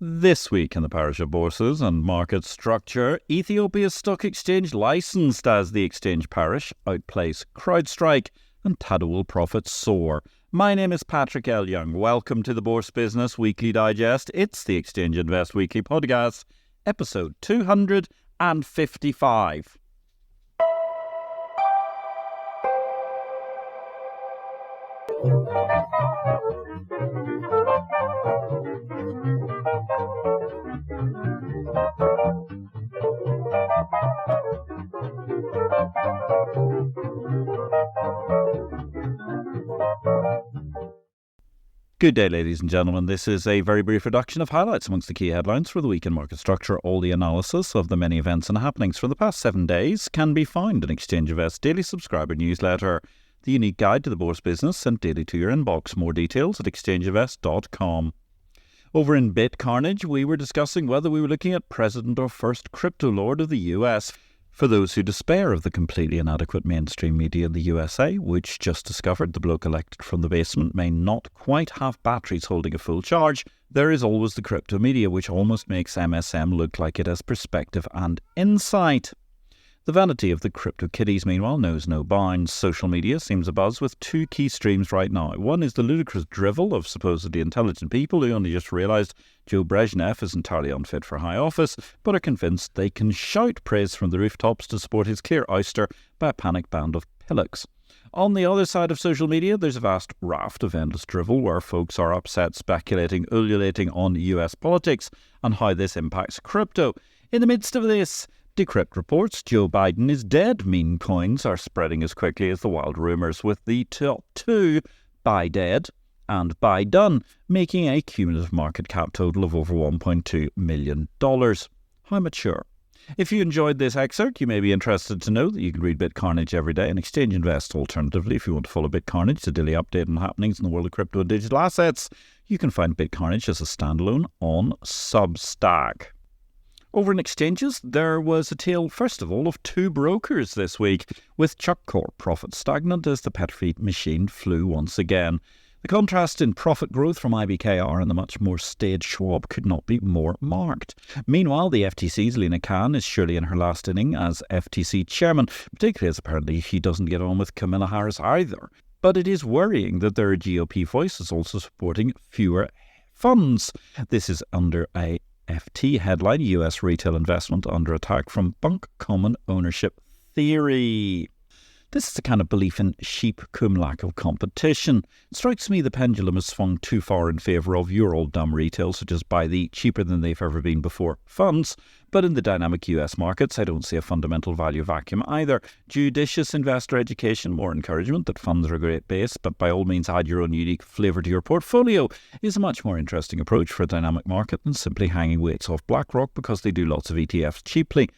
This week in the parish of bourses and market structure, Ethiopia's stock exchange licensed as the exchange parish outplays CrowdStrike and Tadawul profits soar. My name is Patrick L. Young. Welcome to the Bourse Business Weekly Digest. It's the Exchange Invest Weekly Podcast, episode 255. Good day, ladies and gentlemen. This is a very brief reduction of highlights amongst the key headlines for the week in market structure. All the analysis of the many events and happenings from the past 7 days can be found in Exchange Invest's daily subscriber newsletter, the unique guide to the Bourse business sent daily to your inbox. More details at exchangeinvest.com. Over in BitCarnage, we were discussing whether we were looking at President or First Crypto Lord of the US. For those who despair of the completely inadequate mainstream media in the USA, which just discovered the bloke elected from the basement may not quite have batteries holding a full charge, there is always the crypto media, which almost makes MSM look like it has perspective and insight. The vanity of the crypto kitties, meanwhile, knows no bounds. Social media seems abuzz with two key streams right now. One is the ludicrous drivel of supposedly intelligent people who only just realised Joe Brezhnev is entirely unfit for high office, but are convinced they can shout praise from the rooftops to support his clear ouster by a panic band of pillocks. On the other side of social media, there's a vast raft of endless drivel where folks are upset, speculating, ululating on US politics and how this impacts crypto. In the midst of this, Decrypt reports Joe Biden is dead. Meme coins are spreading as quickly as the wild rumours, with the top two, buy dead and buy done, making a cumulative market cap total of over $1.2 million. How mature? If you enjoyed this excerpt, you may be interested to know that you can read BitCarnage every day and Exchange Invest. Alternatively, if you want to follow BitCarnage, the daily update on happenings in the world of crypto and digital assets, you can find BitCarnage as a standalone on Substack. Over in exchanges, there was a tale, first of all, of two brokers this week, with Chuck Corp profit stagnant as the petri machine flew once again. The contrast in profit growth from IBKR and the much more staid Schwab could not be more marked. Meanwhile, the FTC's Lena Khan is surely in her last inning as FTC chairman, particularly as apparently she doesn't get on with Kamala Harris either. But it is worrying that their GOP voice is also supporting fewer funds. This is under a FT headline, US retail investment under attack from bunk common ownership theory. This is the kind of belief in sheep cum lack of competition. It strikes me the pendulum has swung too far in favour of your old dumb retail, such as buy the cheaper than they've ever been before funds. But in the dynamic US markets, I don't see a fundamental value vacuum either. Judicious investor education, more encouragement that funds are a great base, but by all means add your own unique flavour to your portfolio, is a much more interesting approach for a dynamic market than simply hanging weights off BlackRock because they do lots of ETFs cheaply.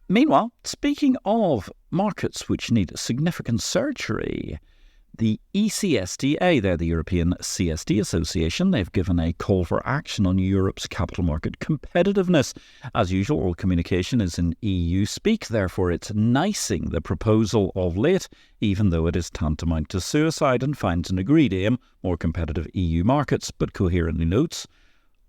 Meanwhile, speaking of markets which need significant surgery, the ECSDA, they're the European CSD Association, they've given a call for action on Europe's capital market competitiveness. As usual, all communication is in EU speak, therefore it's nicing the proposal of late, even though it is tantamount to suicide, and finds an agreed aim, more competitive EU markets, but coherently notes,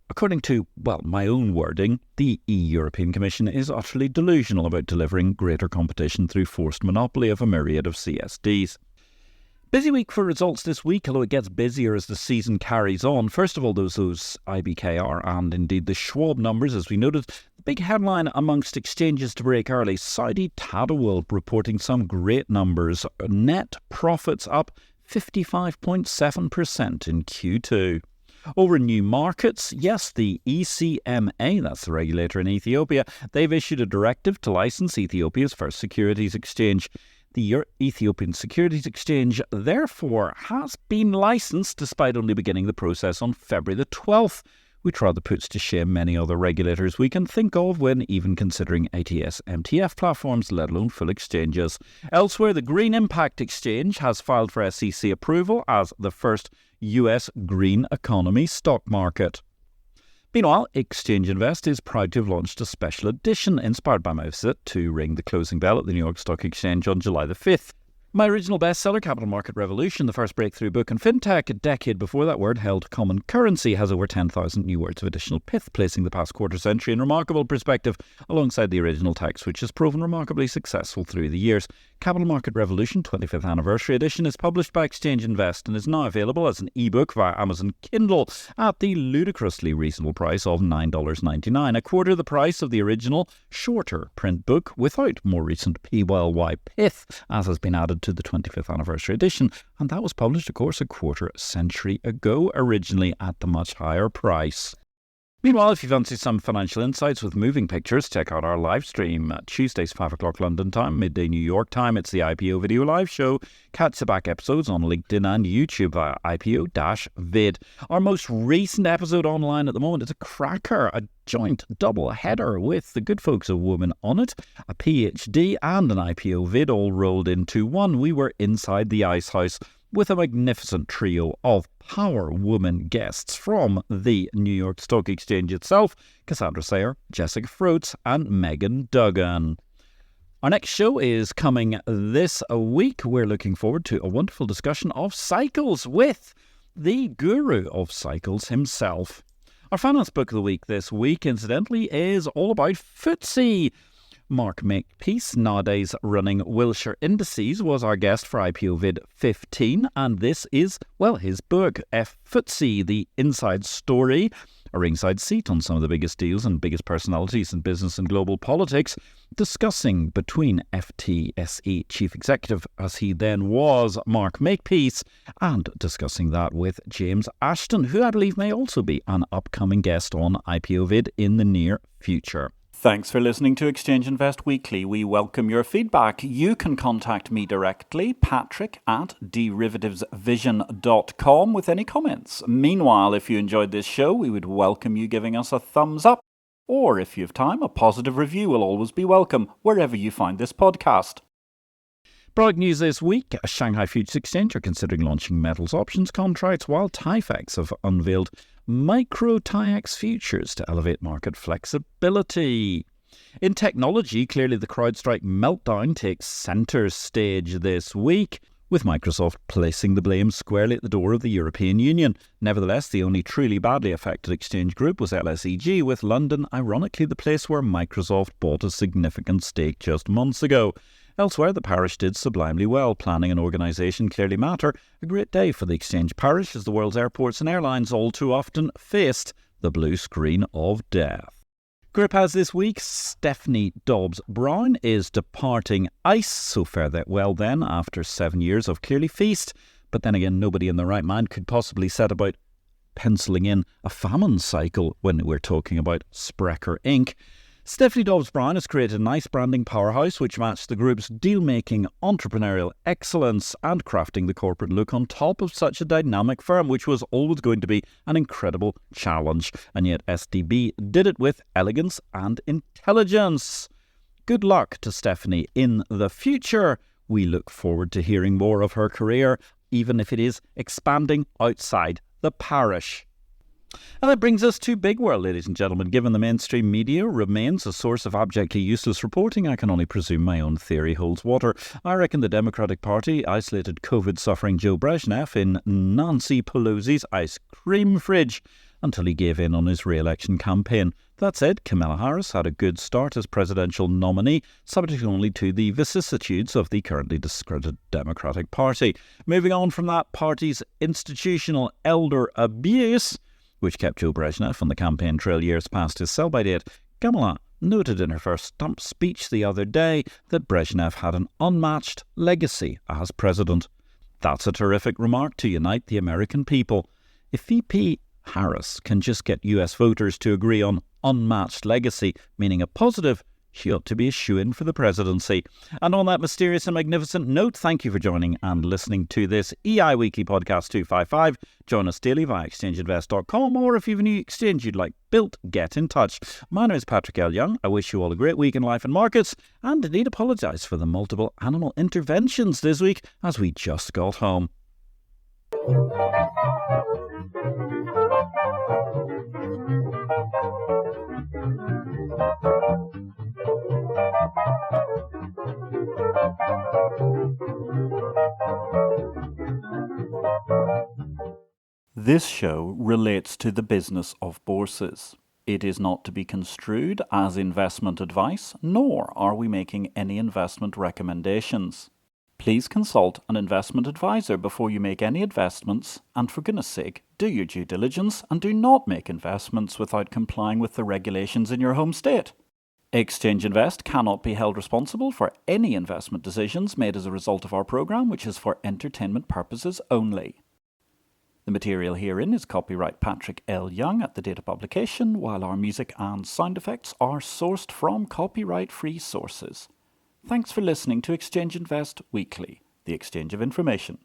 according to, my own wording, the European Commission is utterly delusional about delivering greater competition through forced monopoly of a myriad of CSDs. Busy week for results this week, although it gets busier as the season carries on. First of all, those IBKR and indeed the Schwab numbers, as we noted. The big headline amongst exchanges to break early, Saudi Tadawul reporting some great numbers. Net profits up 55.7% in Q2. Over in new markets, yes, the ECMA, that's the regulator in Ethiopia, they've issued a directive to license Ethiopia's first securities exchange. The Ethiopian Securities Exchange, therefore, has been licensed despite only beginning the process on February the 12th, which rather puts to shame many other regulators we can think of when even considering ATS MTF platforms, let alone full exchanges. Elsewhere, the Green Impact Exchange has filed for SEC approval as the first US green economy stock market. Meanwhile, Exchange Invest is proud to have launched a special edition inspired by my visit to ring the closing bell at the New York Stock Exchange on July the 5th. My original bestseller, Capital Market Revolution, the first breakthrough book in fintech, a decade before that word held common currency, has over 10,000 new words of additional pith, placing the past quarter century in remarkable perspective alongside the original text, which has proven remarkably successful through the years. Capital Market Revolution 25th Anniversary Edition is published by Exchange Invest and is now available as an ebook via Amazon Kindle at the ludicrously reasonable price of $9.99, a quarter the price of the original, shorter print book without more recent PYY pith, as has been added to the 25th Anniversary Edition, and that was published, of course, a quarter century ago, originally at the much higher price. Meanwhile, if you fancy some financial insights with moving pictures, check out our live stream at Tuesdays 5 o'clock London time, midday New York time. It's the IPO Video Live Show. Catch the back episodes on LinkedIn and YouTube via IPO-VID. Our most recent episode online at the moment is a cracker, a joint double header with the good folks of Women on It, a PhD and an IPO vid all rolled into one. We were inside the ice house with a magnificent trio of power woman guests from the New York Stock Exchange itself, Cassandra Sayer, Jessica Froats and Megan Duggan. Our next show is coming this week. We're looking forward to a wonderful discussion of cycles with the guru of cycles himself. Our finance book of the week this week, incidentally, is all about FTSE. Mark Makepeace, nowadays running Wilshire Indices, was our guest for IPO-VID 15, and this is, well, his book, FTSE, The Inside Story, a ringside seat on some of the biggest deals and biggest personalities in business and global politics, discussing between FTSE Chief Executive, as he then was, Mark Makepeace, and discussing that with James Ashton, who I believe may also be an upcoming guest on IPO-VID in the near future. Thanks for listening to Exchange Invest Weekly. We welcome your feedback. You can contact me directly, patrick@derivativesvision.com, with any comments. Meanwhile, if you enjoyed this show, we would welcome you giving us a thumbs up. Or if you have time, a positive review will always be welcome, wherever you find this podcast. Product news this week. Shanghai Futures Exchange are considering launching metals options contracts, while TIFEX have unveiled micro TIEX futures to elevate market flexibility. In technology, clearly the CrowdStrike meltdown takes centre stage this week, with Microsoft placing the blame squarely at the door of the European Union. Nevertheless, the only truly badly affected exchange group was LSEG, with London ironically the place where Microsoft bought a significant stake just months ago. Elsewhere, the parish did sublimely well. Planning and organisation clearly matter. A great day for the exchange parish as the world's airports and airlines all too often faced the blue screen of death. Group has this week, Stephanie Dobbs-Brown is departing ICE. So fare that well then, after 7 years of clearly feast. But then again, nobody in their right mind could possibly set about penciling in a famine cycle when we're talking about Sprecher Inc. Stephanie Dobbs-Brown has created a nice branding powerhouse which matched the group's deal-making, entrepreneurial excellence and crafting the corporate look on top of such a dynamic firm, which was always going to be an incredible challenge. And yet SDB did it with elegance and intelligence. Good luck to Stephanie in the future. We look forward to hearing more of her career, even if it is expanding outside the parish. And that brings us to Big World, ladies and gentlemen. Given the mainstream media remains a source of abjectly useless reporting, I can only presume my own theory holds water. I reckon the Democratic Party isolated COVID-suffering Joe Brezhnev in Nancy Pelosi's ice cream fridge until he gave in on his re-election campaign. That said, Kamala Harris had a good start as presidential nominee, subject only to the vicissitudes of the currently discredited Democratic Party. Moving on from that party's institutional elder abuse, which kept Joe Brezhnev on the campaign trail years past his sell-by date, Kamala noted in her first stump speech the other day that Brezhnev had an unmatched legacy as president. That's a terrific remark to unite the American people. If VP Harris can just get US voters to agree on unmatched legacy, meaning a positive, she ought to be a shoo-in for the presidency. And on that mysterious and magnificent note, thank you for joining and listening to this EI Weekly Podcast 255. Join us daily via exchangeinvest.com, or if you have a new exchange you'd like built, get in touch. My name is Patrick L. Young. I wish you all a great week in life and markets, and indeed apologise for the multiple animal interventions this week as we just got home. This show relates to the business of bourses. It is not to be construed as investment advice, nor are we making any investment recommendations. Please consult an investment advisor before you make any investments, and for goodness sake, do your due diligence and do not make investments without complying with the regulations in your home state. Exchange Invest cannot be held responsible for any investment decisions made as a result of our program, which is for entertainment purposes only. The material herein is copyright Patrick L. Young at the date of publication, while our music and sound effects are sourced from copyright-free sources. Thanks for listening to Exchange Invest Weekly, the exchange of information.